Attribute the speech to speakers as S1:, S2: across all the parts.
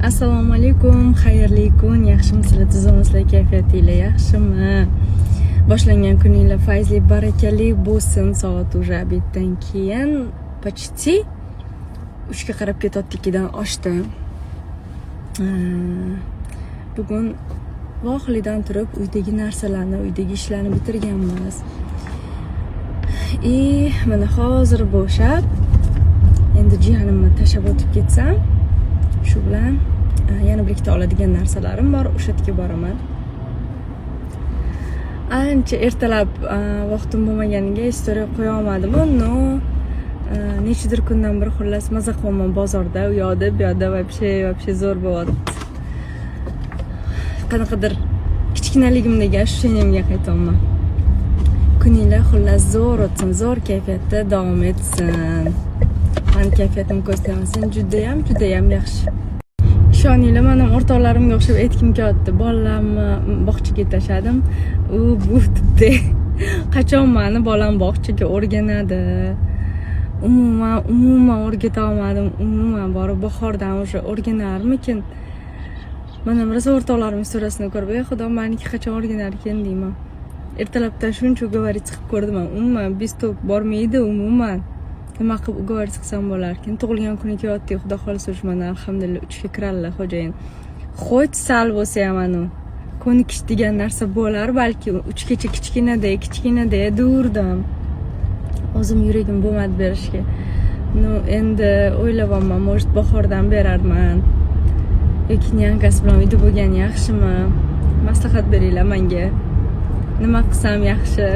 S1: Assalomu alaykum, xayrli kun, yaxshimisizlar, tuzimizlar, kayfiyatinglar yaxshimi? Boshlangan kuninglar fayzli, barakali bo'lsin. Soat уже obeddan keyin почти 3 ga qarab ketayapti, 2 dan oshdi. Bugun vohlidan turib uydagi narsalarni, uydagi ishlarni bitirganmiz. Mana hozir bo'shab, endi jiyanimni tashlab o'tib ketsam, shu bilan yana bir ikkita oladigan narsalarim bor, o'sha yerga boraman. Ancha ertalab vaqtim bo'lmaganiga istoriya qo'ya olmadim. No, nechidir kundan beri xullas maza qilaman bozorda, u yoqda, bu yoqda вообще zo'r bo'lyapti. Qanaqadir kichkinaligimdagi ощущениямga qaytaman. Kuninglar xullas zo'r o'tsin, zo'r kayfiyatda davom etsin. Mani kayfiyatim ko'rsatmasin, judayam yaxshi. Ishoninglar, men ham o'rtoqlarimga o'xshab aytkim kelyapti. Bolalarni bog'chaga tashladim. U bu debdi. Qachon meni bolam bog'chaga o'rganadi? Umuman o'rgata olmadim. Umuman borib bahordan o'sha o'rganarmikin. Mana rosa o'rtoqlarim istoriyasini ko'rib, xudo meniki qachon o'rganar ekan deyman. Ertalabdan shuncha говорить qilib ko'rdim. Umuman bistok bormaydi, umuman. Nima qilib говорить qilsam bo'lar ekan. Tug'ilgan kuni kelyapti, xudo xolisa mana alhamdulillah 3 ga kiradilar xo'jayin. Xo'j sal bo'lsa ham anu ko'nikish degan narsa bo'lar, balki 3 gacha kichkinada durdim. O'zim yuragim bo'lmadi berishga. Endi o'ylayapman, может bahordan berarman. Yoki nyankasi bilan uyda bo'lgan yaxshimi? Maslahat beringlar menga. Nima qilsam yaxshi?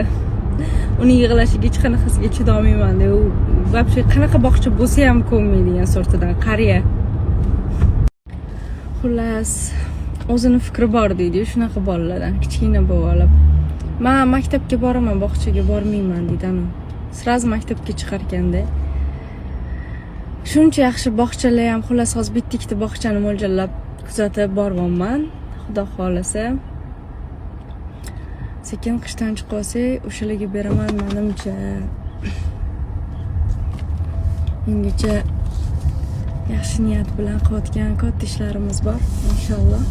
S1: Uni yig'lashiga hech qanaqasiga chidolmayman. U вообще qanaqa bog'cha bo'lsa ham ko'nmaydigan sortidan qariya. Xullas, o'zini fikri bor deydi, shunaqa bolalardan, kichkina bo'lib. Men maktabga boraman, bog'chaga bormayman deydi anu. Sразу maktabga chiqarganda. Shuncha yaxshi bog'chalar ham, xullas hozir bitta-ikkita bog'chani mo'ljallab kuzatib boryapman. Xudo xolisa. Sekin qishdan chiqib olsak, o'shalarga beraman menimcha. Mengacha yaxshi niyat bilan qilayotgan katta ishlarimiz bor, inshaalloh.